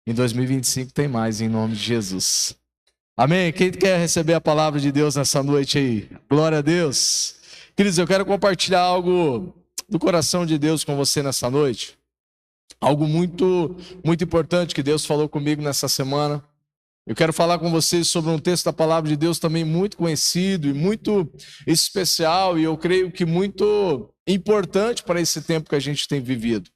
Em 2025 tem mais, em nome de Jesus. Amém? Quem quer receber a palavra de Deus nessa noite aí? Glória a Deus. Queridos, eu quero compartilhar algo do coração de Deus com você nessa noite. Algo muito importante que Deus falou comigo nessa semana. Eu quero falar com vocês sobre um texto da palavra de Deus também muito conhecido e muito especial, e eu creio que muito importante para esse tempo que a gente tem vivido.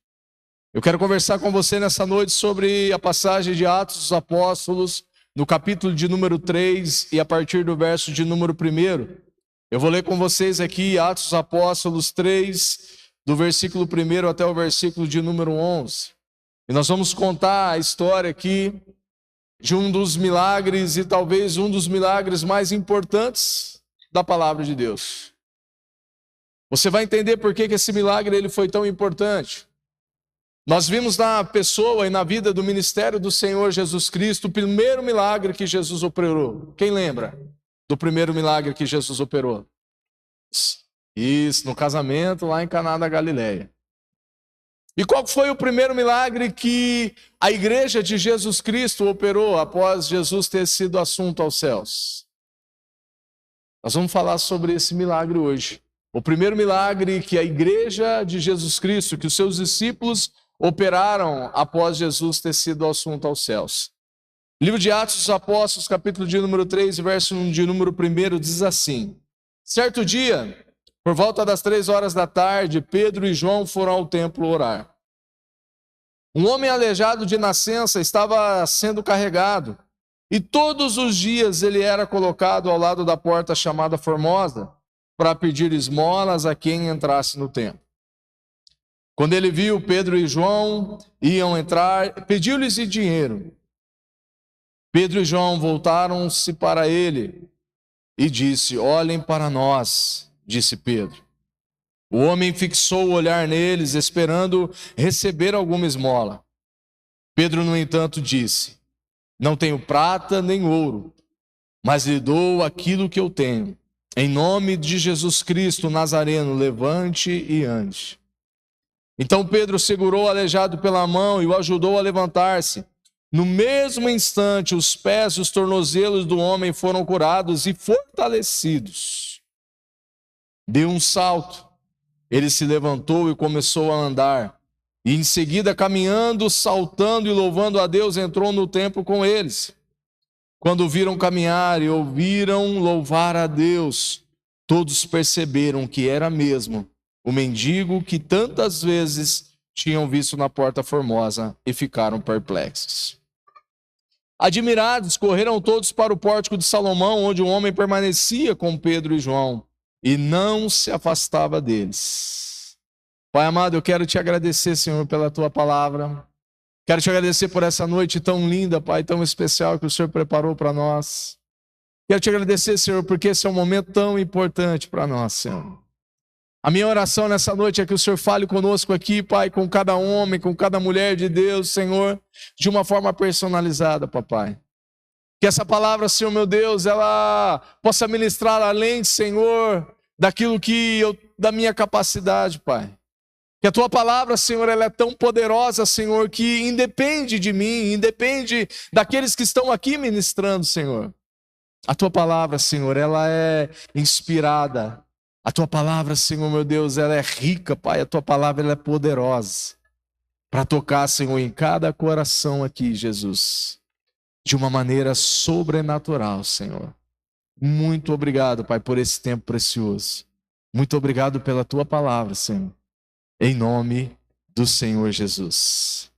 Eu quero conversar com você nessa noite sobre a passagem de Atos dos Apóstolos, no capítulo de número 3 e a partir do verso de número 1. Eu vou ler com vocês aqui Atos dos Apóstolos 3, do versículo 1 até o versículo de número 11. E nós vamos contar a história aqui de um dos milagres e talvez um dos milagres mais importantes da palavra de Deus. Você vai entender por que esse milagre ele foi tão importante. Nós vimos na pessoa e na vida do ministério do Senhor Jesus Cristo o primeiro milagre que Jesus operou. Quem lembra do primeiro milagre que Jesus operou? Isso, no casamento lá em Caná da Galileia. E qual foi o primeiro milagre que a igreja de Jesus Cristo operou após Jesus ter sido assunto aos céus? Nós vamos falar sobre esse milagre hoje. O primeiro milagre que a igreja de Jesus Cristo, que os seus discípulos operaram após Jesus ter sido assunto aos céus. Livro de Atos dos Apóstolos, capítulo de número 3, verso de número 1, diz assim: certo dia, por volta das 3 horas da tarde, Pedro e João foram ao templo orar. Um homem aleijado de nascença estava sendo carregado, e todos os dias ele era colocado ao lado da porta chamada Formosa, para pedir esmolas a quem entrasse no templo. Quando ele viu Pedro e João iam entrar, pediu-lhes dinheiro. Pedro e João voltaram-se para ele e disse: olhem para nós, disse Pedro. O homem fixou o olhar neles, esperando receber alguma esmola. Pedro, no entanto, disse: não tenho prata nem ouro, mas lhe dou aquilo que eu tenho. Em nome de Jesus Cristo Nazareno, levante e ande. Então Pedro segurou o aleijado pela mão e o ajudou a levantar-se. No mesmo instante, os pés e os tornozelos do homem foram curados e fortalecidos. Deu um salto. Ele se levantou e começou a andar. E em seguida, caminhando, saltando e louvando a Deus, entrou no templo com eles. Quando o viram caminhar e ouviram louvar a Deus, todos perceberam que era mesmo o mendigo que tantas vezes tinham visto na porta Formosa e ficaram perplexos. Admirados, correram todos para o pórtico de Salomão, onde o homem permanecia com Pedro e João e não se afastava deles. Pai amado, eu quero te agradecer, Senhor, pela tua palavra. Quero te agradecer por essa noite tão linda, Pai, tão especial que o Senhor preparou para nós. Quero te agradecer, Senhor, porque esse é um momento tão importante para nós, Senhor. A minha oração nessa noite é que o Senhor fale conosco aqui, Pai, com cada homem, com cada mulher de Deus, Senhor, de uma forma personalizada, Papai. Que essa palavra, Senhor meu Deus, ela possa ministrar além, Senhor, daquilo da minha capacidade, Pai. Que a tua palavra, Senhor, ela é tão poderosa, Senhor, que independe de mim, independe daqueles que estão aqui ministrando, Senhor. A tua palavra, Senhor, ela é inspirada. A tua palavra, Senhor, meu Deus, ela é rica, Pai. A tua palavra, ela é poderosa para tocar, Senhor, em cada coração aqui, Jesus, de uma maneira sobrenatural, Senhor. Muito obrigado, Pai, por esse tempo precioso. Muito obrigado pela tua palavra, Senhor. Em nome do Senhor Jesus.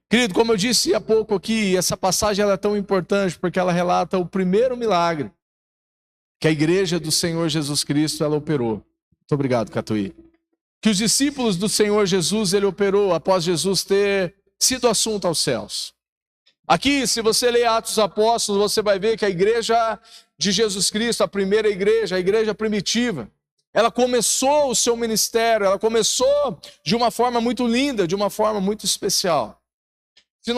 Querido, como eu disse há pouco aqui, essa passagem ela é tão importante porque ela relata o primeiro milagre que a igreja do Senhor Jesus Cristo ela operou. Muito obrigado, Catuí. Que os discípulos do Senhor Jesus ele operou após Jesus ter sido assunto aos céus. Aqui, se você ler Atos dos Apóstolos, você vai ver que a igreja de Jesus Cristo, a primeira igreja, a igreja primitiva, ela começou o seu ministério, ela começou de uma forma muito linda, de uma forma muito especial. Se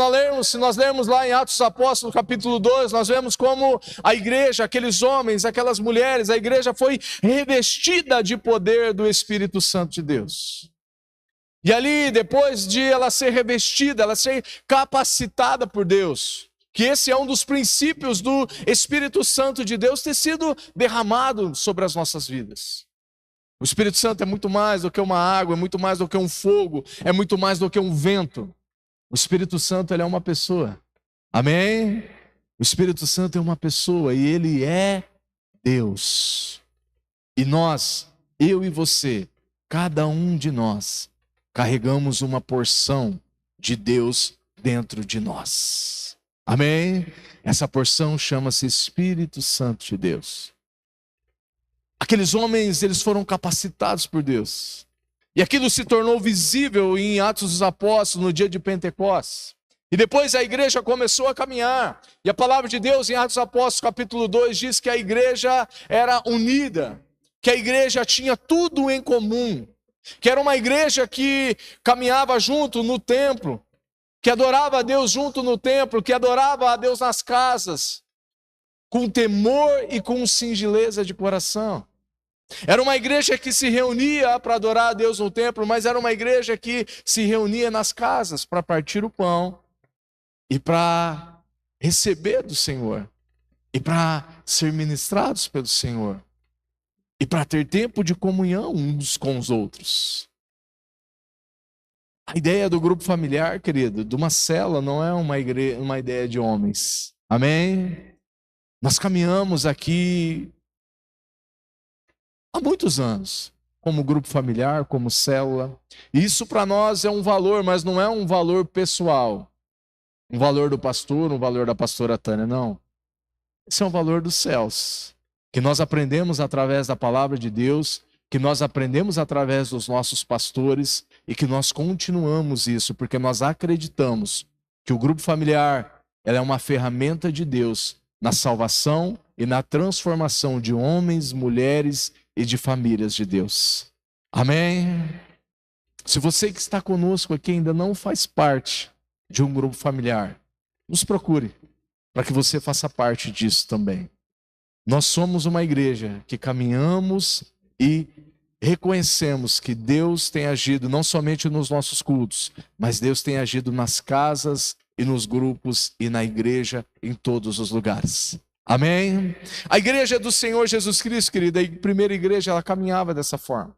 nós lermos lá em Atos dos Apóstolos, capítulo 2, nós vemos como a igreja, aqueles homens, aquelas mulheres, a igreja foi revestida de poder do Espírito Santo de Deus. E ali, depois de ela ser revestida, ela ser capacitada por Deus, que esse é um dos princípios do Espírito Santo de Deus ter sido derramado sobre as nossas vidas. O Espírito Santo é muito mais do que uma água, é muito mais do que um fogo, é muito mais do que um vento. O Espírito Santo, ele é uma pessoa. Amém? O Espírito Santo é uma pessoa e ele é Deus. E nós, eu e você, cada um de nós, carregamos uma porção de Deus dentro de nós. Amém? Essa porção chama-se Espírito Santo de Deus. Aqueles homens, eles foram capacitados por Deus. E aquilo se tornou visível em Atos dos Apóstolos, no dia de Pentecostes. E depois a igreja começou a caminhar. E a palavra de Deus em Atos dos Apóstolos, capítulo 2, diz que a igreja era unida, que a igreja tinha tudo em comum, que era uma igreja que caminhava junto no templo, que adorava a Deus junto no templo, que adorava a Deus nas casas, com temor e com singeleza de coração. Era uma igreja que se reunia para adorar a Deus no templo, mas era uma igreja que se reunia nas casas para partir o pão e para receber do Senhor, e para ser ministrados pelo Senhor, e para ter tempo de comunhão uns com os outros. A ideia do grupo familiar, querido, de uma célula, não é uma ideia de homens. Amém? Nós caminhamos aqui há muitos anos, como grupo familiar, como célula. E isso para nós é um valor, mas não é um valor pessoal. Um valor do pastor, um valor da pastora Tânia, não. Esse é um valor dos céus, que nós aprendemos através da palavra de Deus, que nós aprendemos através dos nossos pastores e que nós continuamos isso, porque nós acreditamos que o grupo familiar ela é uma ferramenta de Deus na salvação e na transformação de homens, mulheres e de famílias de Deus. Amém? Se você que está conosco aqui ainda não faz parte de um grupo familiar, nos procure para que você faça parte disso também. Nós somos uma igreja que caminhamos e reconhecemos que Deus tem agido não somente nos nossos cultos, mas Deus tem agido nas casas e nos grupos e na igreja em todos os lugares. Amém? A igreja do Senhor Jesus Cristo, querida, a primeira igreja, ela caminhava dessa forma.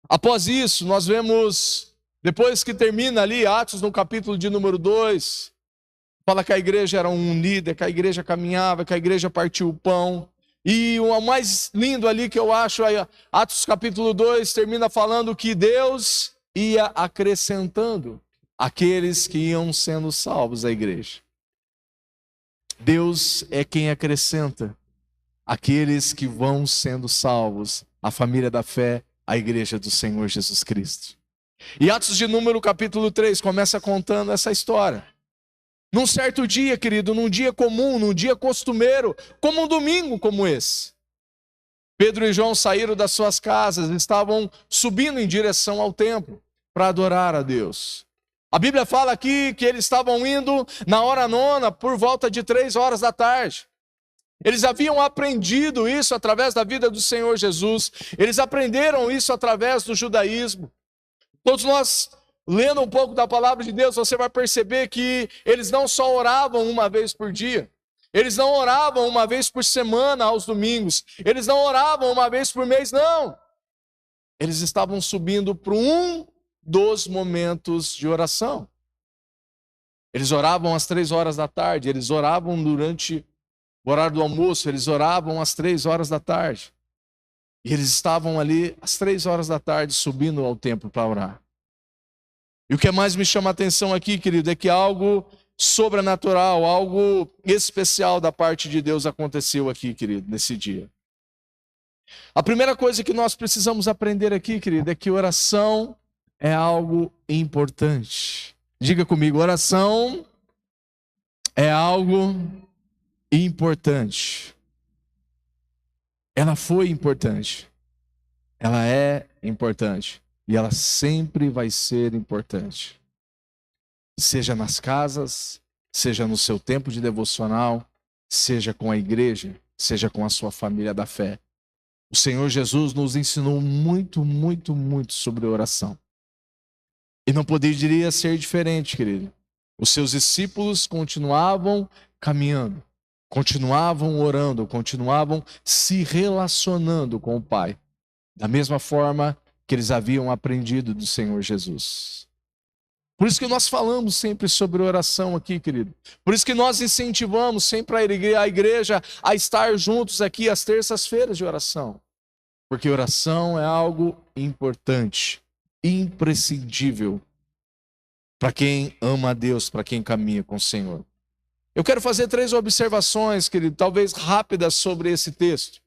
Após isso, nós vemos, depois que termina ali Atos no capítulo de número 2, fala que a igreja era unida, que a igreja caminhava, que a igreja partiu o pão. E o mais lindo ali que eu acho, Atos capítulo 2, termina falando que Deus ia acrescentando aqueles que iam sendo salvos à igreja. Deus é quem acrescenta aqueles que vão sendo salvos, a família da fé, a igreja do Senhor Jesus Cristo. E Atos de número capítulo 3 começa contando essa história. Num certo dia, querido, num dia comum, num dia costumeiro, como um domingo como esse, Pedro e João saíram das suas casas, estavam subindo em direção ao templo para adorar a Deus. A Bíblia fala aqui que eles estavam indo na hora nona, por volta de 3 horas da tarde. Eles haviam aprendido isso através da vida do Senhor Jesus, eles aprenderam isso através do judaísmo. Todos nós, lendo um pouco da palavra de Deus, você vai perceber que eles não só oravam uma vez por dia, eles não oravam uma vez por semana aos domingos, eles não oravam uma vez por mês, não. Eles estavam subindo para um dos momentos de oração. Eles oravam às 3 horas da tarde, eles oravam durante o horário do almoço, eles oravam às 3 horas da tarde. E eles estavam ali às 3 horas da tarde subindo ao templo para orar. E o que mais me chama a atenção aqui, querido, é que algo sobrenatural, algo especial da parte de Deus aconteceu aqui, querido, nesse dia. A primeira coisa que nós precisamos aprender aqui, querido, é que oração é algo importante. Diga comigo, oração é algo importante. Ela foi importante. Ela é importante. E ela sempre vai ser importante. Seja nas casas, seja no seu tempo de devocional, seja com a igreja, seja com a sua família da fé. O Senhor Jesus nos ensinou muito, muito, muito sobre oração. E não poderia ser diferente, querido. Os seus discípulos continuavam caminhando, continuavam orando, continuavam se relacionando com o Pai, da mesma forma que eles haviam aprendido do Senhor Jesus. Por isso que nós falamos sempre sobre oração aqui, querido. Por isso que nós incentivamos sempre a igreja a estar juntos aqui às terças-feiras de oração. Porque oração é algo importante, imprescindível para quem ama a Deus, para quem caminha com o Senhor. Eu quero fazer 3 observações, querido, talvez rápidas sobre esse texto.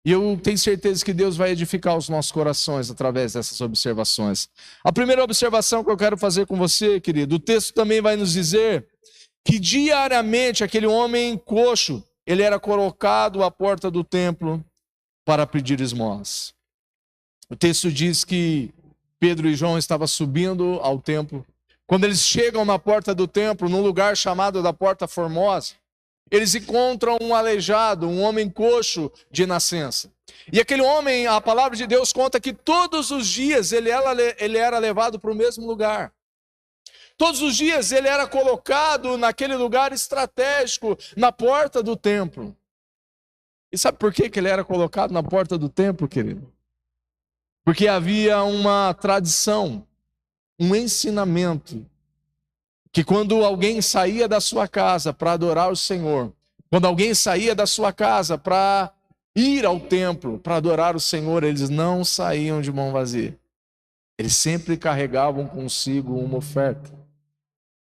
E eu tenho certeza que Deus vai edificar os nossos corações através dessas observações. A primeira observação que eu quero fazer com você, querido, o texto também vai nos dizer que diariamente aquele homem coxo, ele era colocado à porta do templo para pedir esmolas. O texto diz que Pedro e João estavam subindo ao templo. Quando eles chegam na porta do templo, num lugar chamado da Porta Formosa, eles encontram um aleijado, um homem coxo de nascença. E aquele homem, a palavra de Deus conta que todos os dias ele era levado para o mesmo lugar. Todos os dias ele era colocado naquele lugar estratégico, na porta do templo. E sabe por que ele era colocado na porta do templo, querido? Porque havia uma tradição, um ensinamento, que quando alguém saía da sua casa para adorar o Senhor, quando alguém saía da sua casa para ir ao templo, para adorar o Senhor, eles não saíam de mão vazia. Eles sempre carregavam consigo uma oferta.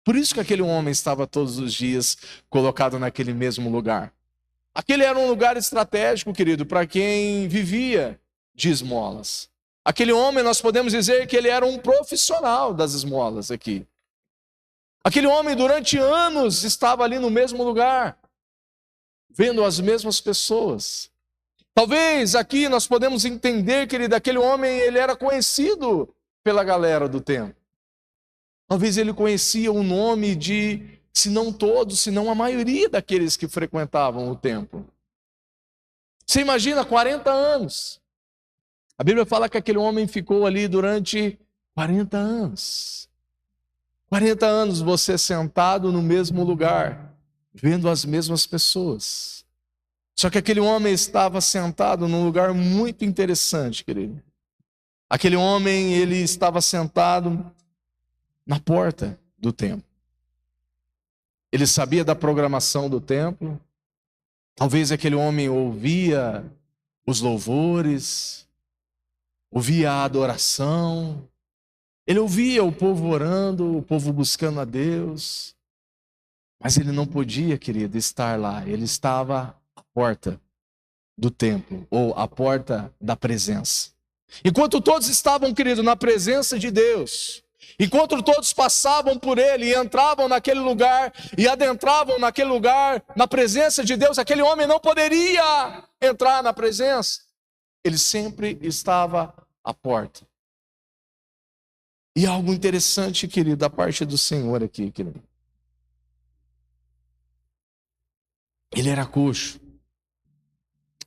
Por isso que aquele homem estava todos os dias colocado naquele mesmo lugar. Aquele era um lugar estratégico, querido, para quem vivia de esmolas. Aquele homem, nós podemos dizer que ele era um profissional das esmolas aqui. Aquele homem, durante anos, estava ali no mesmo lugar, vendo as mesmas pessoas. Talvez aqui nós podemos entender, querido, aquele homem, ele era conhecido pela galera do templo. Talvez ele conhecia o nome de, se não todos, se não a maioria daqueles que frequentavam o templo. Você imagina, 40 anos. A Bíblia fala que aquele homem ficou ali durante 40 anos. 40 anos você sentado no mesmo lugar, vendo as mesmas pessoas. Só que aquele homem estava sentado num lugar muito interessante, querido. Aquele homem, ele estava sentado na porta do templo. Ele sabia da programação do templo. Talvez aquele homem ouvia os louvores, ouvia a adoração. Ele ouvia o povo orando, o povo buscando a Deus. Mas ele não podia, querido, estar lá. Ele estava à porta do templo, ou à porta da presença. Enquanto todos estavam, querido, na presença de Deus, enquanto todos passavam por ele e entravam naquele lugar e adentravam naquele lugar, na presença de Deus, aquele homem não poderia entrar na presença. Ele sempre estava à porta. E algo interessante, querido, da parte do Senhor aqui, querido. Ele era coxo.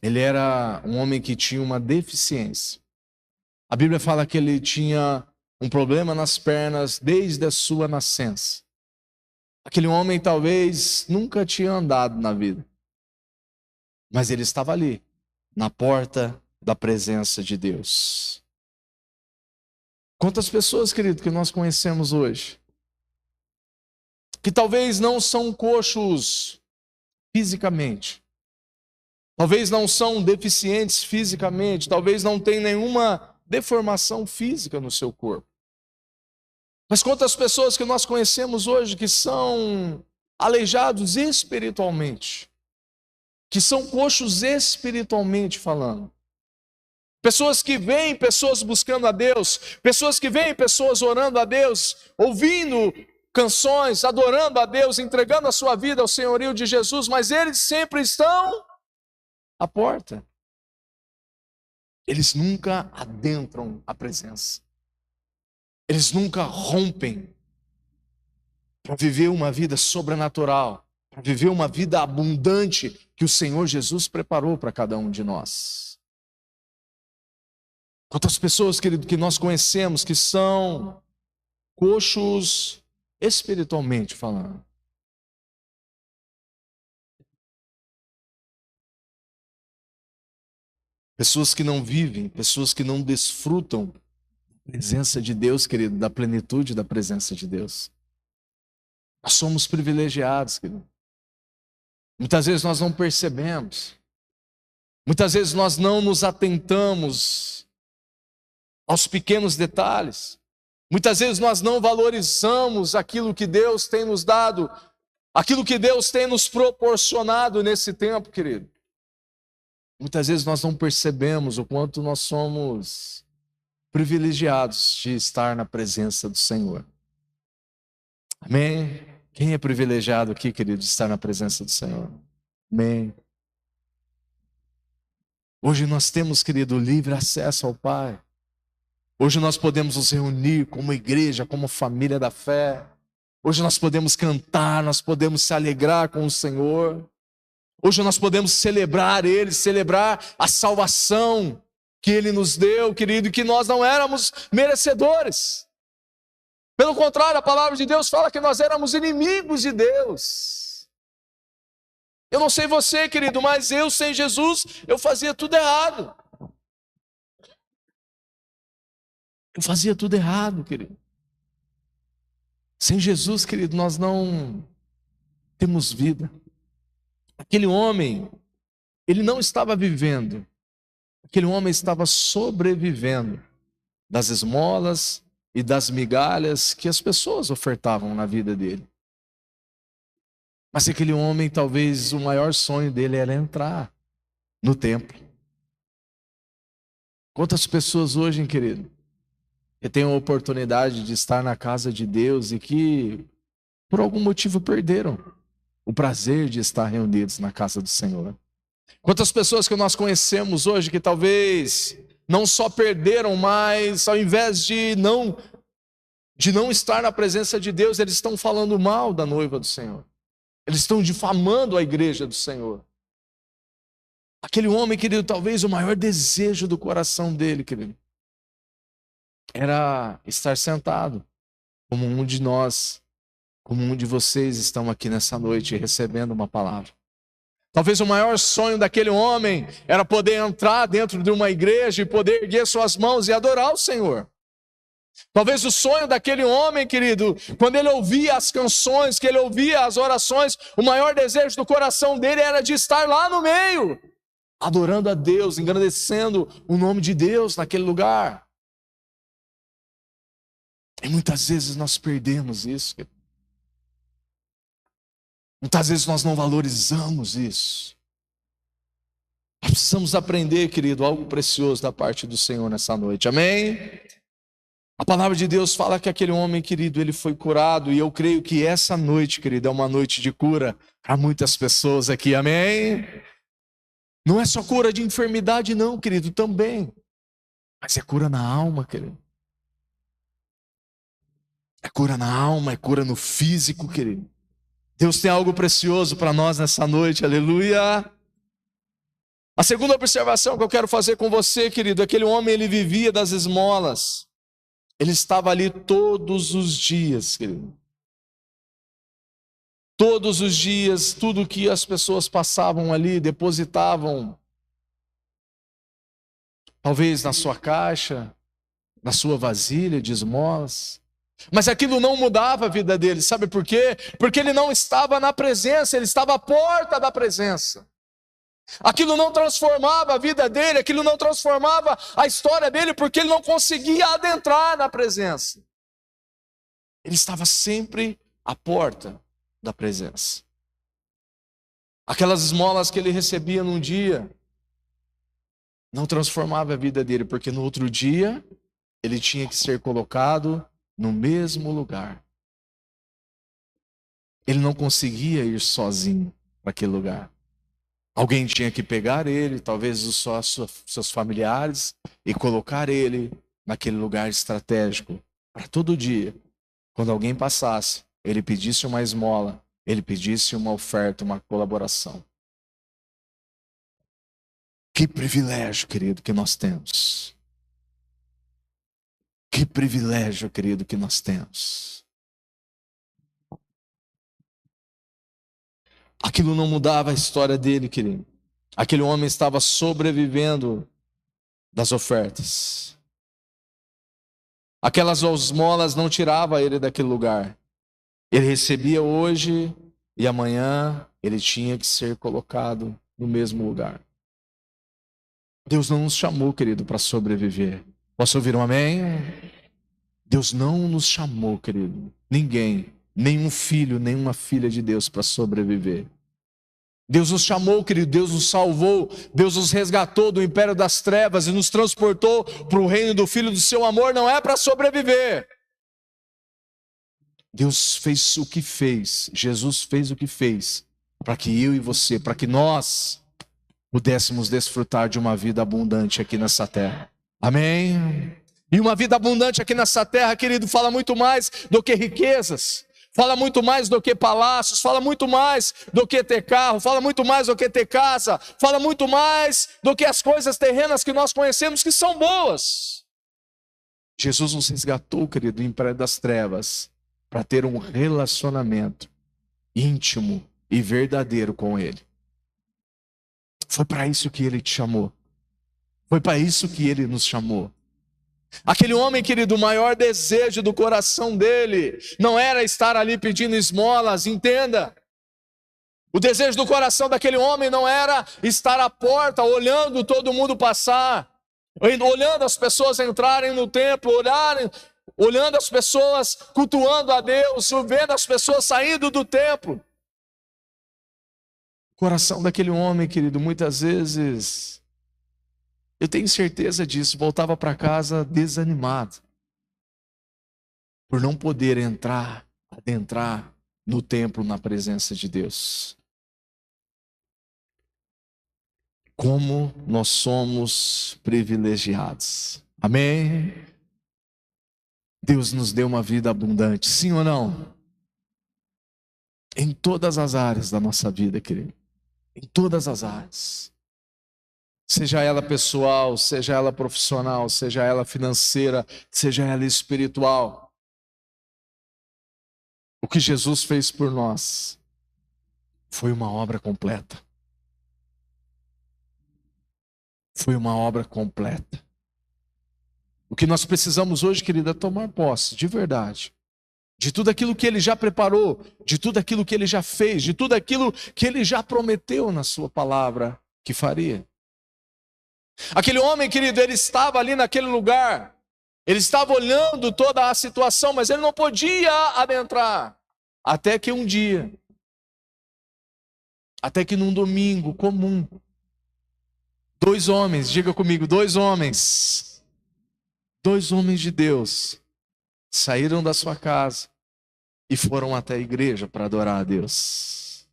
Ele era um homem que tinha uma deficiência. A Bíblia fala que ele tinha um problema nas pernas desde a sua nascença. Aquele homem talvez nunca tinha andado na vida. Mas ele estava ali, na porta da presença de Deus. Quantas pessoas, querido, que nós conhecemos hoje, que talvez não são coxos fisicamente, talvez não são deficientes fisicamente, talvez não tenham nenhuma deformação física no seu corpo. Mas quantas pessoas que nós conhecemos hoje que são aleijados espiritualmente, que são coxos espiritualmente falando. Pessoas que veem pessoas buscando a Deus, pessoas que veem pessoas orando a Deus, ouvindo canções, adorando a Deus, entregando a sua vida ao senhorio de Jesus, mas eles sempre estão à porta. Eles nunca adentram a presença. Eles nunca rompem para viver uma vida sobrenatural, para viver uma vida abundante que o Senhor Jesus preparou para cada um de nós. Quantas pessoas, querido, que nós conhecemos que são coxos espiritualmente falando. Pessoas que não vivem, pessoas que não desfrutam da presença de Deus, querido, da plenitude da presença de Deus. Nós somos privilegiados, querido. Muitas vezes nós não percebemos. Muitas vezes nós não nos atentamos aos pequenos detalhes. Muitas vezes nós não valorizamos aquilo que Deus tem nos dado, aquilo que Deus tem nos proporcionado nesse tempo, querido. Muitas vezes nós não percebemos o quanto nós somos privilegiados de estar na presença do Senhor. Amém? Quem é privilegiado aqui, querido, de estar na presença do Senhor? Amém. Hoje nós temos, querido, livre acesso ao Pai. Hoje nós podemos nos reunir como igreja, como família da fé. Hoje nós podemos cantar, nós podemos se alegrar com o Senhor. Hoje nós podemos celebrar Ele, celebrar a salvação que Ele nos deu, querido, e que nós não éramos merecedores. Pelo contrário, a palavra de Deus fala que nós éramos inimigos de Deus. Eu não sei você, querido, mas eu, sem Jesus, eu fazia tudo errado. Eu fazia tudo errado, querido. Sem Jesus, querido, nós não temos vida. Aquele homem, ele não estava vivendo. Aquele homem estava sobrevivendo das esmolas e das migalhas que as pessoas ofertavam na vida dele. Mas aquele homem, talvez o maior sonho dele era entrar no templo. Quantas pessoas hoje, querido, que têm a oportunidade de estar na casa de Deus e que, por algum motivo, perderam o prazer de estar reunidos na casa do Senhor. Quantas pessoas que nós conhecemos hoje que talvez não só perderam, mas ao invés de não estar na presença de Deus, eles estão falando mal da noiva do Senhor. Eles estão difamando a igreja do Senhor. Aquele homem, querido, talvez o maior desejo do coração dele, querido, era estar sentado, como um de nós, como um de vocês estão aqui nessa noite recebendo uma palavra. Talvez o maior sonho daquele homem era poder entrar dentro de uma igreja e poder erguer suas mãos e adorar o Senhor. Talvez o sonho daquele homem, querido, quando ele ouvia as canções, que ele ouvia as orações, o maior desejo do coração dele era de estar lá no meio, adorando a Deus, engrandecendo o nome de Deus naquele lugar. E muitas vezes nós perdemos isso, querido. Muitas vezes nós não valorizamos isso. Nós precisamos aprender, querido, algo precioso da parte do Senhor nessa noite. Amém? A palavra de Deus fala que aquele homem, querido, ele foi curado. E eu creio que essa noite, querido, é uma noite de cura para muitas pessoas aqui. Amém? Não é só cura de enfermidade não, querido, também. Mas é cura na alma, querido. É cura na alma, é cura no físico, querido. Deus tem algo precioso para nós nessa noite, aleluia. A segunda observação que eu quero fazer com você, querido, aquele homem, ele vivia das esmolas. Ele estava ali todos os dias, querido. Todos os dias, tudo que as pessoas passavam ali, depositavam, talvez na sua caixa, na sua vasilha de esmolas. Mas aquilo não mudava a vida dele, sabe por quê? Porque ele não estava na presença, ele estava à porta da presença. Aquilo não transformava a vida dele, aquilo não transformava a história dele, porque ele não conseguia adentrar na presença. Ele estava sempre à porta da presença. Aquelas esmolas que ele recebia num dia, não transformava a vida dele, porque no outro dia, ele tinha que ser colocado no mesmo lugar. Ele não conseguia ir sozinho para aquele lugar. Alguém tinha que pegar ele, talvez seus familiares, e colocar ele naquele lugar estratégico. Para todo dia, quando alguém passasse, ele pedisse uma esmola, ele pedisse uma oferta, uma colaboração. Que privilégio, querido, que nós temos. Que privilégio, querido, que nós temos. Aquilo não mudava a história dele, querido. Aquele homem estava sobrevivendo das ofertas. Aquelas esmolas não tiravam ele daquele lugar. Ele recebia hoje e amanhã ele tinha que ser colocado no mesmo lugar. Deus não nos chamou, querido, para sobreviver. Posso ouvir um amém? Deus não nos chamou, querido. Ninguém, nenhum filho, nenhuma filha de Deus para sobreviver. Deus nos chamou, querido, Deus nos salvou, Deus nos resgatou do império das trevas e nos transportou para o reino do Filho do seu amor, não é para sobreviver. Deus fez o que fez, Jesus fez o que fez, para que eu e você, para que nós pudéssemos desfrutar de uma vida abundante aqui nessa terra. Amém? E uma vida abundante aqui nessa terra, querido, fala muito mais do que riquezas. Fala muito mais do que palácios, fala muito mais do que ter carro, fala muito mais do que ter casa, fala muito mais do que as coisas terrenas que nós conhecemos que são boas. Jesus nos resgatou, querido, do império das trevas, para ter um relacionamento íntimo e verdadeiro com Ele. Foi para isso que Ele te chamou. Foi para isso que Ele nos chamou. Aquele homem, querido, o maior desejo do coração dele não era estar ali pedindo esmolas, entenda. O desejo do coração daquele homem não era estar à porta, olhando todo mundo passar, olhando as pessoas entrarem no templo, olhando as pessoas cultuando a Deus, vendo as pessoas saindo do templo. O coração daquele homem, querido, muitas vezes, eu tenho certeza disso, voltava para casa desanimado, por não poder adentrar no templo, na presença de Deus. Como nós somos privilegiados. Amém? Deus nos deu uma vida abundante, sim ou não? Em todas as áreas da nossa vida, querido. Em todas as áreas. Seja ela pessoal, seja ela profissional, seja ela financeira, seja ela espiritual. O que Jesus fez por nós foi uma obra completa. Foi uma obra completa. O que nós precisamos hoje, querida, é tomar posse, de verdade, de tudo aquilo que Ele já preparou, de tudo aquilo que Ele já fez, de tudo aquilo que Ele já prometeu na sua palavra que faria. Aquele homem, querido, ele estava ali naquele lugar, ele estava olhando toda a situação, mas ele não podia adentrar, até que um dia, até que num domingo comum, dois homens, diga comigo, dois homens de Deus, saíram da sua casa e foram até a igreja para adorar a Deus.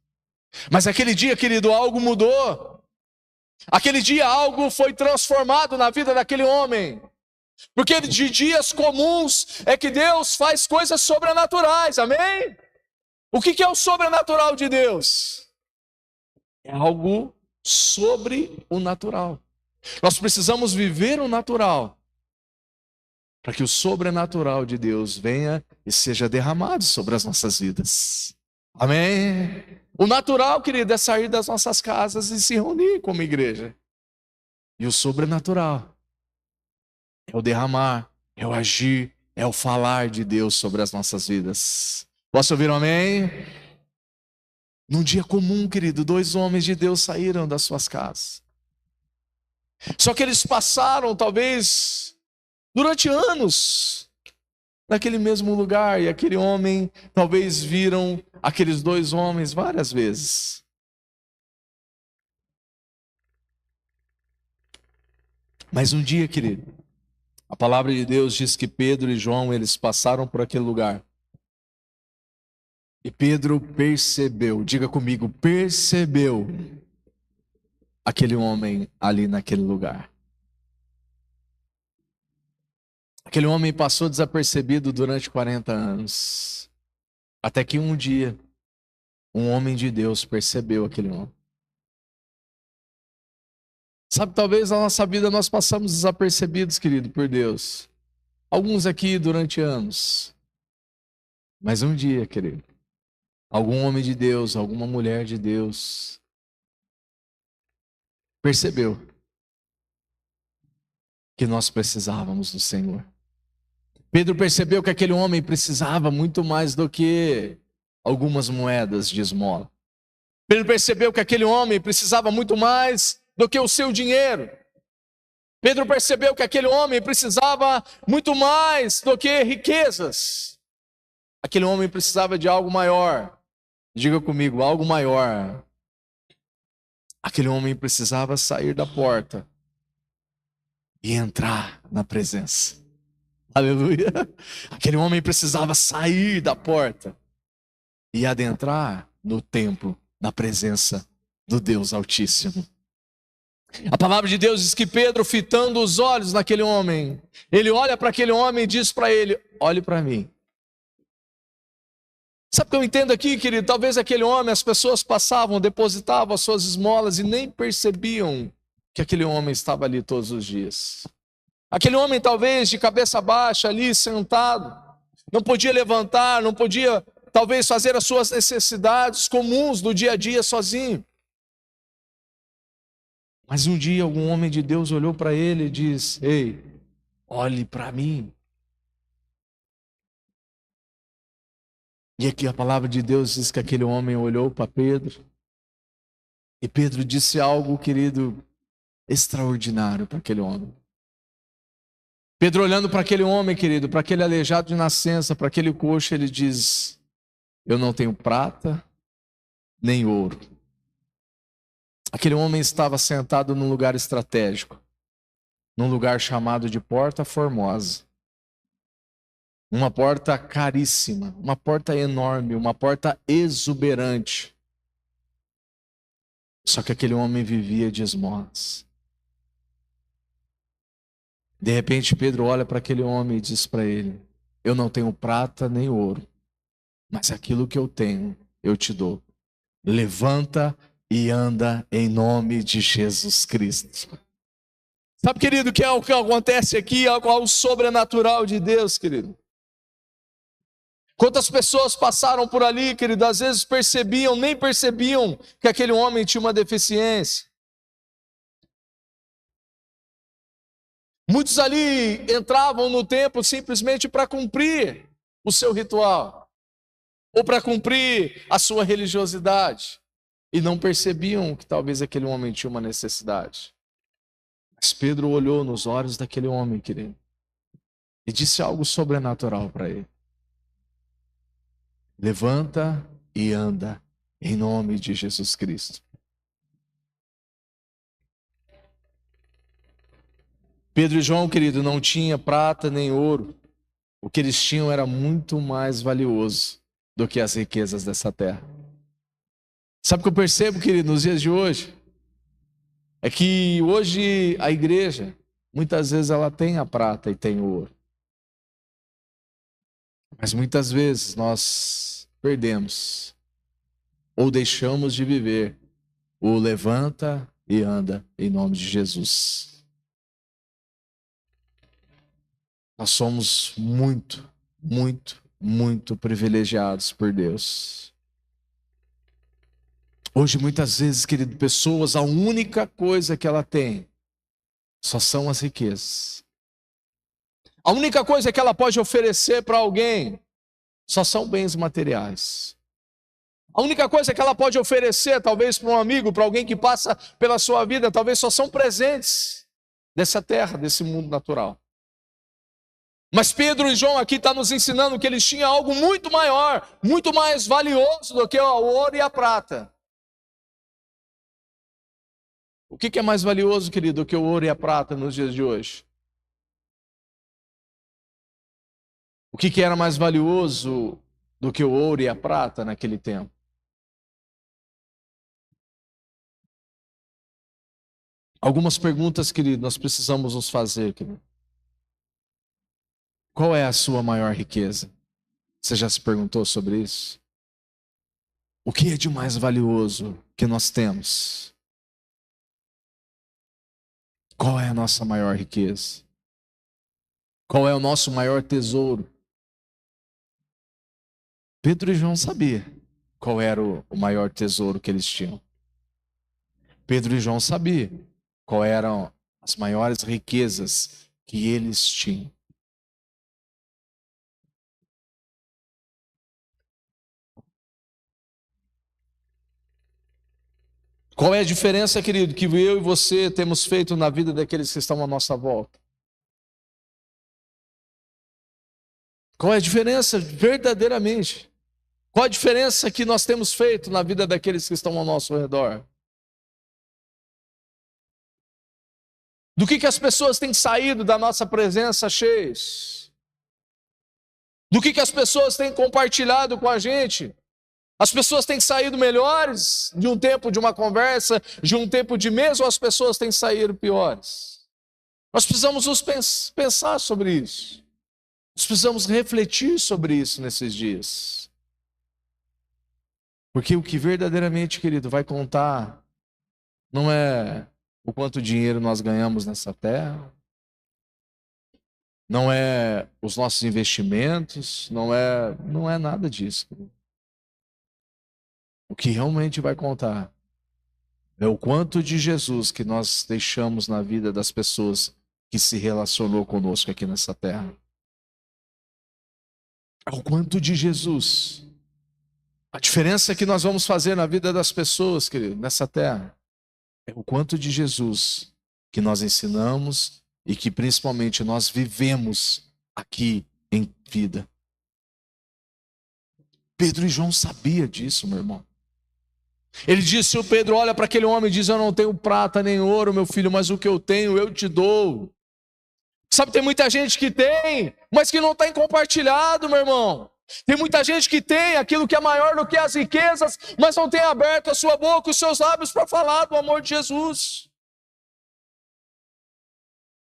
Mas aquele dia, querido, algo mudou. Aquele dia algo foi transformado na vida daquele homem. Porque de dias comuns é que Deus faz coisas sobrenaturais, amém? O que é o sobrenatural de Deus? É algo sobre o natural. Nós precisamos viver o natural, para que o sobrenatural de Deus venha e seja derramado sobre as nossas vidas. Amém? O natural, querido, é sair das nossas casas e se reunir como igreja. E o sobrenatural é o derramar, é o agir, é o falar de Deus sobre as nossas vidas. Posso ouvir um amém? Num dia comum, querido, dois homens de Deus saíram das suas casas. Só que eles passaram, talvez, durante anos, naquele mesmo lugar. E aquele homem, talvez viram aqueles dois homens várias vezes. Mas um dia, querido, a palavra de Deus diz que Pedro e João, eles passaram por aquele lugar. E Pedro percebeu, diga comigo, percebeu aquele homem ali naquele lugar. Aquele homem passou desapercebido durante 40 anos. Até que um dia, um homem de Deus percebeu aquele homem. Sabe, talvez na nossa vida nós passamos desapercebidos, querido, por Deus. Alguns aqui durante anos. Mas um dia, querido, algum homem de Deus, alguma mulher de Deus percebeu que nós precisávamos do Senhor. Pedro percebeu que aquele homem precisava muito mais do que algumas moedas de esmola. Pedro percebeu que aquele homem precisava muito mais do que o seu dinheiro. Pedro percebeu que aquele homem precisava muito mais do que riquezas. Aquele homem precisava de algo maior. Diga comigo, algo maior. Aquele homem precisava sair da porta e entrar na presença. Aleluia. Aquele homem precisava sair da porta e adentrar no templo, na presença do Deus Altíssimo. A palavra de Deus diz que Pedro, fitando os olhos naquele homem, ele olha para aquele homem e diz para ele: olhe para mim. Sabe o que eu entendo aqui, querido? Talvez aquele homem, as pessoas passavam, depositavam as suas esmolas e nem percebiam que aquele homem estava ali todos os dias. Aquele homem, talvez, de cabeça baixa ali, sentado, não podia levantar, não podia, talvez, fazer as suas necessidades comuns do dia a dia sozinho. Mas um dia, algum homem de Deus olhou para ele e disse: ei, olhe para mim. E aqui a palavra de Deus diz que aquele homem olhou para Pedro. E Pedro disse algo, querido, extraordinário para aquele homem. Pedro olhando para aquele homem, querido, para aquele aleijado de nascença, para aquele coxo, ele diz: eu não tenho prata, nem ouro. Aquele homem estava sentado num lugar estratégico, num lugar chamado de Porta Formosa. Uma porta caríssima, uma porta enorme, uma porta exuberante. Só que aquele homem vivia de esmolas. De repente Pedro olha para aquele homem e diz para ele: eu não tenho prata nem ouro, mas aquilo que eu tenho, eu te dou. Levanta e anda em nome de Jesus Cristo. Sabe, querido, que é o que acontece aqui? Algo sobrenatural de Deus, querido. Quantas pessoas passaram por ali, querido, às vezes percebiam, nem percebiam que aquele homem tinha uma deficiência. Muitos ali entravam no templo simplesmente para cumprir o seu ritual, ou para cumprir a sua religiosidade, e não percebiam que talvez aquele homem tinha uma necessidade. Mas Pedro olhou nos olhos daquele homem, querido, e disse algo sobrenatural para ele: levanta e anda em nome de Jesus Cristo. Pedro e João, querido, não tinham prata nem ouro. O que eles tinham era muito mais valioso do que as riquezas dessa terra. Sabe o que eu percebo, querido, nos dias de hoje? É que hoje a igreja, muitas vezes ela tem a prata e tem o ouro. Mas muitas vezes nós perdemos ou deixamos de viver o levanta e anda em nome de Jesus. Nós somos muito, muito, muito privilegiados por Deus. Hoje, muitas vezes, querido, pessoas, a única coisa que ela tem só são as riquezas. A única coisa que ela pode oferecer para alguém só são bens materiais. A única coisa que ela pode oferecer, talvez para um amigo, para alguém que passa pela sua vida, talvez só são presentes dessa terra, desse mundo natural. Mas Pedro e João aqui estão nos ensinando que eles tinham algo muito maior, muito mais valioso do que o ouro e a prata. O que é mais valioso, querido, do que o ouro e a prata nos dias de hoje? O que era mais valioso do que o ouro e a prata naquele tempo? Algumas perguntas, querido, nós precisamos nos fazer, querido. Qual é a sua maior riqueza? Você já se perguntou sobre isso? O que é de mais valioso que nós temos? Qual é a nossa maior riqueza? Qual é o nosso maior tesouro? Pedro e João sabiam qual era o maior tesouro que eles tinham. Pedro e João sabiam qual eram as maiores riquezas que eles tinham. Qual é a diferença, querido, que eu e você temos feito na vida daqueles que estão à nossa volta? Qual é a diferença verdadeiramente? Qual a diferença que nós temos feito na vida daqueles que estão ao nosso redor? Do que as pessoas têm saído da nossa presença cheias? Do que as pessoas têm compartilhado com a gente? As pessoas têm saído melhores de um tempo de uma conversa, de um tempo de mês, ou as pessoas têm saído piores? Nós precisamos pensar sobre isso. Nós precisamos refletir sobre isso nesses dias. Porque o que verdadeiramente, querido, vai contar não é o quanto dinheiro nós ganhamos nessa terra, não é os nossos investimentos, não é nada disso, querido. O que realmente vai contar é o quanto de Jesus que nós deixamos na vida das pessoas que se relacionou conosco aqui nessa terra. É o quanto de Jesus. A diferença que nós vamos fazer na vida das pessoas, querido, nessa terra, é o quanto de Jesus que nós ensinamos e que principalmente nós vivemos aqui em vida. Pedro e João sabiam disso, meu irmão. Ele disse, o Pedro olha para aquele homem e diz, eu não tenho prata nem ouro, meu filho, mas o que eu tenho eu te dou. Sabe, tem muita gente que tem, mas que não tem compartilhado, meu irmão. Tem muita gente que tem aquilo que é maior do que as riquezas, mas não tem aberto a sua boca, os seus lábios para falar do amor de Jesus.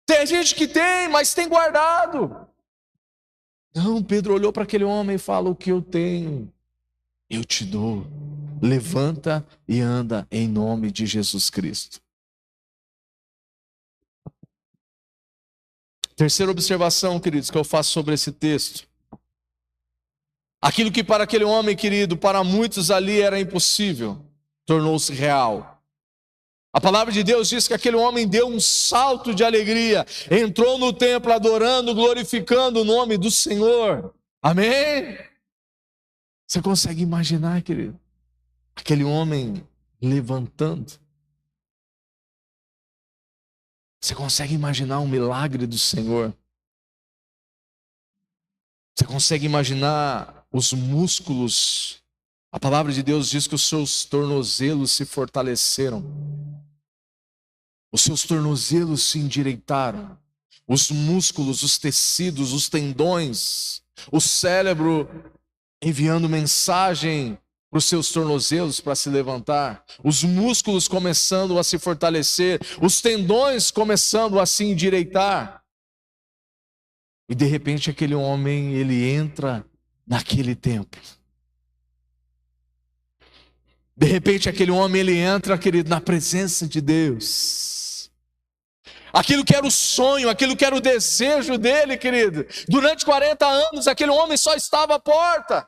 Tem gente que tem, mas tem guardado. Não, Pedro olhou para aquele homem e falou, o que eu tenho eu te dou. Levanta e anda em nome de Jesus Cristo. Terceira observação, queridos, que eu faço sobre esse texto. Aquilo que para aquele homem, querido, para muitos ali era impossível, tornou-se real. A palavra de Deus diz que aquele homem deu um salto de alegria, entrou no templo adorando, glorificando o nome do Senhor. Amém? Você consegue imaginar, querido? Aquele homem levantando. Você consegue imaginar um milagre do Senhor? Você consegue imaginar os músculos? A palavra de Deus diz que os seus tornozelos se fortaleceram. Os seus tornozelos se endireitaram. Os músculos, os tecidos, os tendões, o cérebro enviando mensagem para os seus tornozelos para se levantar, os músculos começando a se fortalecer, os tendões começando a se endireitar. E de repente aquele homem, ele entra naquele templo. De repente aquele homem, ele entra, querido, na presença de Deus. Aquilo que era o sonho, aquilo que era o desejo dele, querido. Durante 40 anos aquele homem só estava à porta.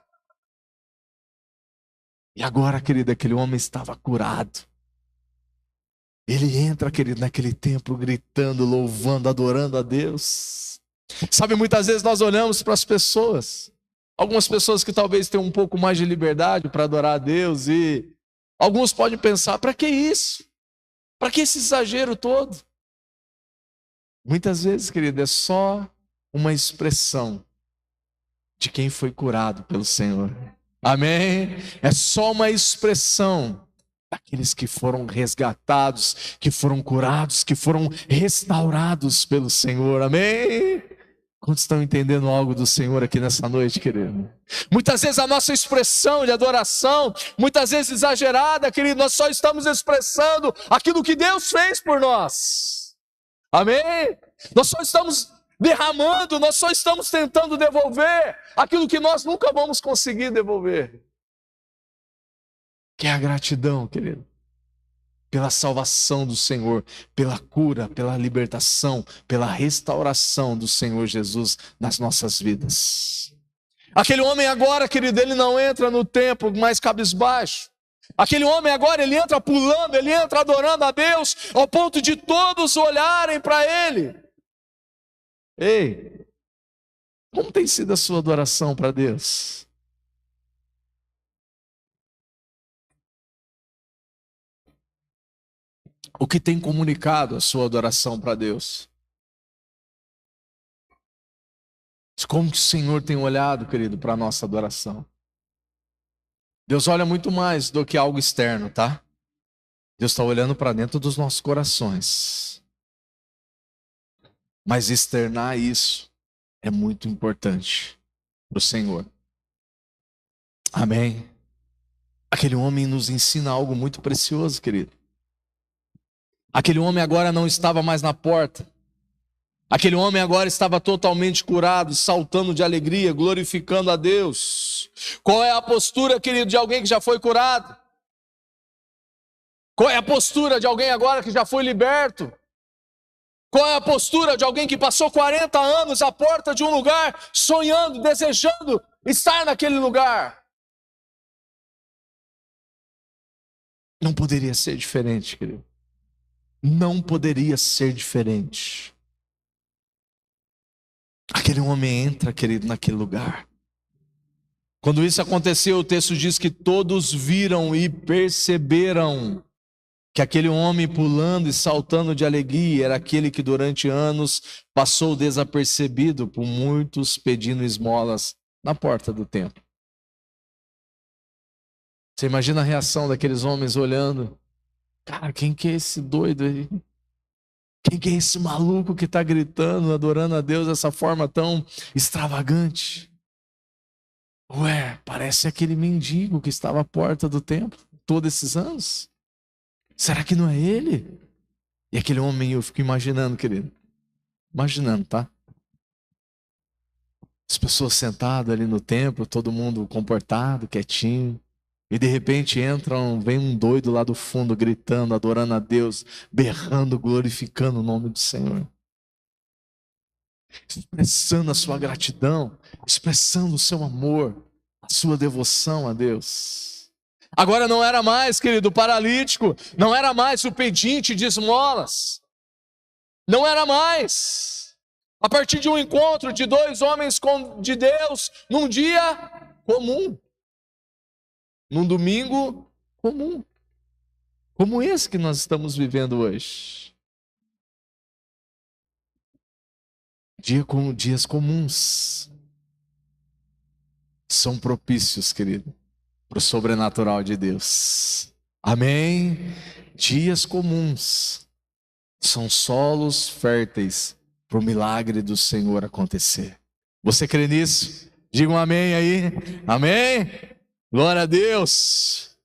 E agora, querido, aquele homem estava curado. Ele entra, querido, naquele templo gritando, louvando, adorando a Deus. Sabe, muitas vezes nós olhamos para as pessoas. Algumas pessoas que talvez tenham um pouco mais de liberdade para adorar a Deus. E alguns podem pensar, para que isso? Para que esse exagero todo? Muitas vezes, querido, é só uma expressão de quem foi curado pelo Senhor. Amém? É só uma expressão daqueles que foram resgatados, que foram curados, que foram restaurados pelo Senhor. Amém? Quantos estão entendendo algo do Senhor aqui nessa noite, querido? Muitas vezes a nossa expressão de adoração, muitas vezes exagerada, querido, nós só estamos expressando aquilo que Deus fez por nós. Amém? Nós só estamos derramando, nós só estamos tentando devolver aquilo que nós nunca vamos conseguir devolver. Que é a gratidão, querido. pela salvação do Senhor, pela cura, pela libertação, pela restauração do Senhor Jesus nas nossas vidas. Aquele homem agora, querido, ele não entra no templo mais cabisbaixo. Aquele homem agora, ele entra pulando, ele entra adorando a Deus, ao ponto de todos olharem para ele. Ei, como tem sido a sua adoração para Deus? O que tem comunicado a sua adoração para Deus? Como que o Senhor tem olhado, querido, para a nossa adoração? Deus olha muito mais do que algo externo, tá? Deus está olhando para dentro dos nossos corações. Mas externar isso é muito importante para o Senhor. Amém? Aquele homem nos ensina algo muito precioso, querido. Aquele homem agora não estava mais na porta. Aquele homem agora estava totalmente curado, saltando de alegria, glorificando a Deus. Qual é a postura, querido, de alguém que já foi curado? Qual é a postura de alguém agora que já foi liberto? Qual é a postura de alguém que passou 40 anos à porta de um lugar, sonhando, desejando estar naquele lugar? Não poderia ser diferente, querido. Não poderia ser diferente. Aquele homem entra, querido, naquele lugar. Quando isso aconteceu, o texto diz que todos viram e perceberam que aquele homem pulando e saltando de alegria era aquele que durante anos passou desapercebido por muitos pedindo esmolas na porta do templo. Você imagina a reação daqueles homens olhando. Cara, quem que é esse doido aí? Quem que é esse maluco que está gritando, adorando a Deus dessa forma tão extravagante? Ué, parece aquele mendigo que estava à porta do templo todos esses anos. Será que não é ele? E aquele homem, eu fico imaginando, querido. Imaginando, tá? As pessoas sentadas ali no templo, todo mundo comportado, quietinho. E de repente vem um doido lá do fundo gritando, adorando a Deus, berrando, glorificando o nome do Senhor. Expressando a sua gratidão, expressando o seu amor, a sua devoção a Deus. Agora não era mais, querido, o paralítico, não era mais o pedinte de esmolas. Não era mais. A partir de um encontro de dois homens de Deus, num dia comum. Num domingo comum. Como esse que nós estamos vivendo hoje. Dias comuns são propícios, querido, para o sobrenatural de Deus. Amém? Dias comuns são solos férteis para o milagre do Senhor acontecer. Você crê nisso? Diga um amém aí. Amém? Glória a Deus.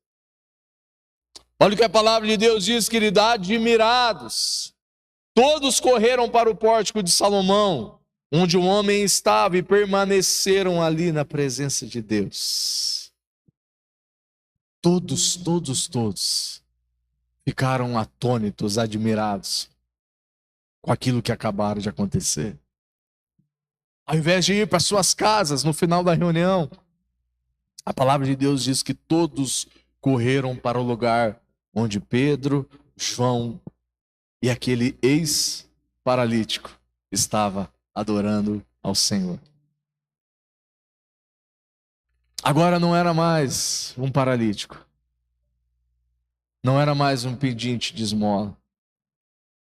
Olha o que a palavra de Deus diz, querido, admirados. Todos correram para o pórtico de Salomão, onde o homem estava, e permaneceram ali na presença de Deus. Todos ficaram atônitos, admirados com aquilo que acabaram de acontecer. Ao invés de ir para suas casas no final da reunião, a palavra de Deus diz que todos correram para o lugar onde Pedro, João e aquele ex-paralítico estava adorando ao Senhor. Agora não era mais um paralítico. Não era mais um pedinte de esmola.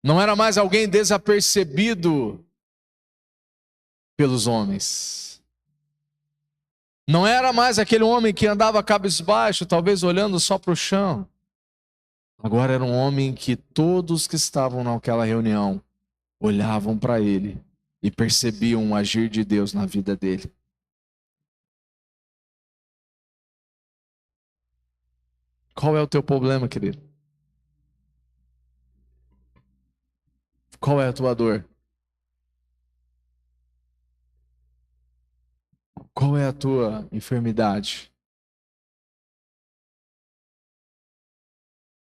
Não era mais alguém desapercebido pelos homens. Não era mais aquele homem que andava cabisbaixo, talvez olhando só para o chão. Agora era um homem que todos que estavam naquela reunião olhavam para ele e percebiam o agir de Deus na vida dele. Qual é o teu problema, querido? Qual é a tua dor? Qual é a tua enfermidade?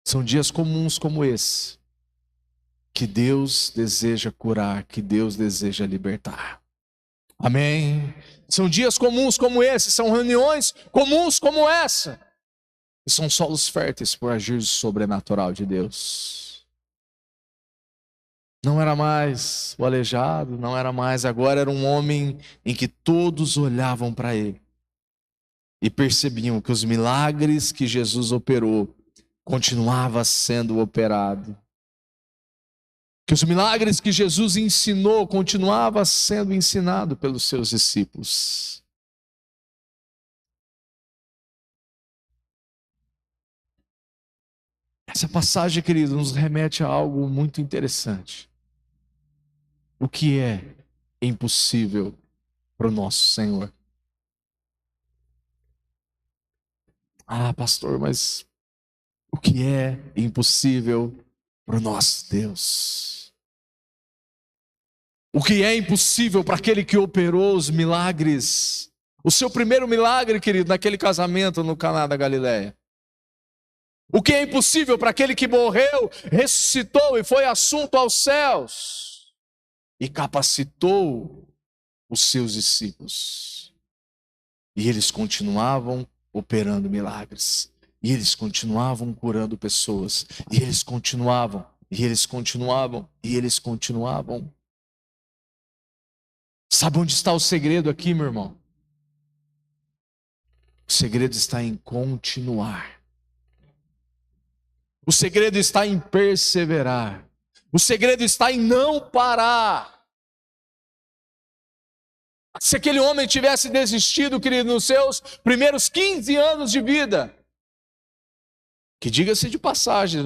São dias comuns como esse que Deus deseja curar, que Deus deseja libertar. Amém? São dias comuns como esse, são reuniões comuns como essa, e são solos férteis por agir sobrenatural de Deus. Não era mais o aleijado, não era mais, agora era um homem em que todos olhavam para ele e percebiam que os milagres que Jesus operou continuava sendo operado. Que os milagres que Jesus ensinou continuava sendo ensinado pelos seus discípulos. Essa passagem, querido, nos remete a algo muito interessante. O que é impossível para o nosso Senhor? Ah, pastor, mas o que é impossível para o nosso Deus? O que é impossível para aquele que operou os milagres? O seu primeiro milagre, querido, naquele casamento no Caná da Galileia. O que é impossível para aquele que morreu, ressuscitou e foi assunto aos céus e capacitou os seus discípulos. E eles continuavam operando milagres. E eles continuavam curando pessoas. E eles continuavam, e eles continuavam, e eles continuavam. Sabe onde está o segredo aqui, meu irmão? O segredo está em continuar. O segredo está em perseverar. O segredo está em não parar. Se aquele homem tivesse desistido, querido, nos seus primeiros 15 anos de vida, que diga-se de passagens,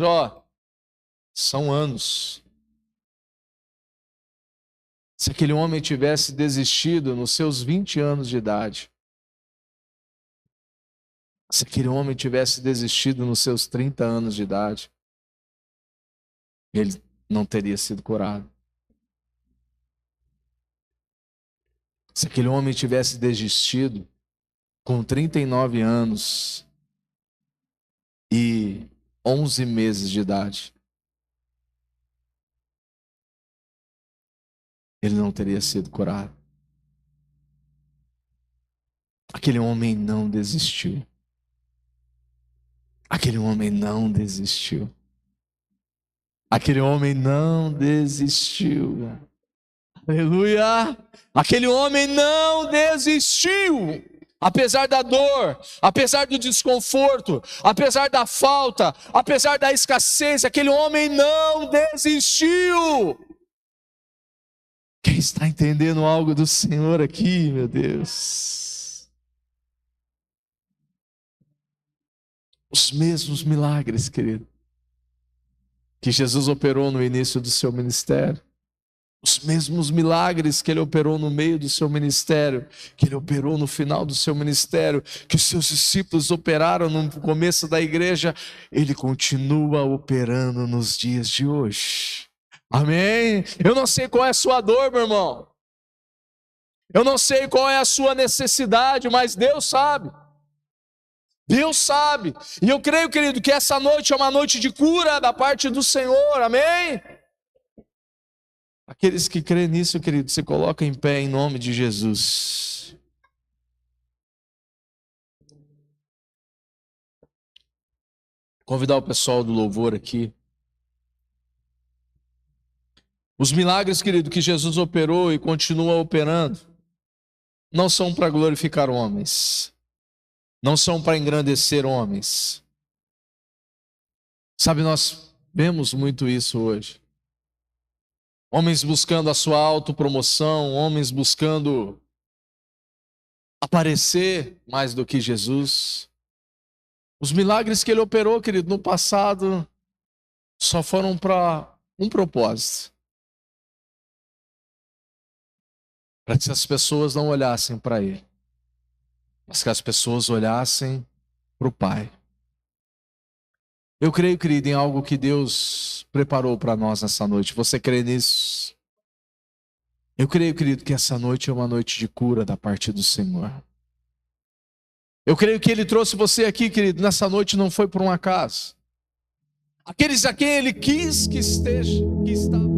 são anos. Se aquele homem tivesse desistido nos seus 20 anos de idade, se aquele homem tivesse desistido nos seus 30 anos de idade, ele não teria sido curado. Se aquele homem tivesse desistido com 39 anos e 11 meses de idade, ele não teria sido curado. Aquele homem não desistiu. Aquele homem não desistiu. Aquele homem não desistiu. Aleluia! Aquele homem não desistiu. Apesar da dor, apesar do desconforto, apesar da falta, apesar da escassez, aquele homem não desistiu. Quem está entendendo algo do Senhor aqui, meu Deus? Os mesmos milagres, querido, que Jesus operou no início do seu ministério, os mesmos milagres que ele operou no meio do seu ministério, que ele operou no final do seu ministério, que os seus discípulos operaram no começo da igreja, ele continua operando nos dias de hoje. Amém? Eu não sei qual é a sua dor, meu irmão. Eu não sei qual é a sua necessidade, mas Deus sabe. Deus sabe. E eu creio, querido, que essa noite é uma noite de cura da parte do Senhor. Amém? Aqueles que creem nisso, querido, se colocam em pé em nome de Jesus. Convidar o pessoal do louvor aqui. Os milagres, querido, que Jesus operou e continua operando, não são para glorificar homens. Não são para engrandecer homens. Sabe, nós vemos muito isso hoje. Homens buscando a sua autopromoção, homens buscando aparecer mais do que Jesus. Os milagres que ele operou, querido, no passado, só foram para um propósito. Para que as pessoas não olhassem para ele, mas que as pessoas olhassem para o Pai. Eu creio, querido, em algo que Deus preparou para nós nessa noite. Você crê nisso? Eu creio, querido, que essa noite é uma noite de cura da parte do Senhor. Eu creio que Ele trouxe você aqui, querido, nessa noite não foi por um acaso. aqueles a quem ele quis que esteja, que estava.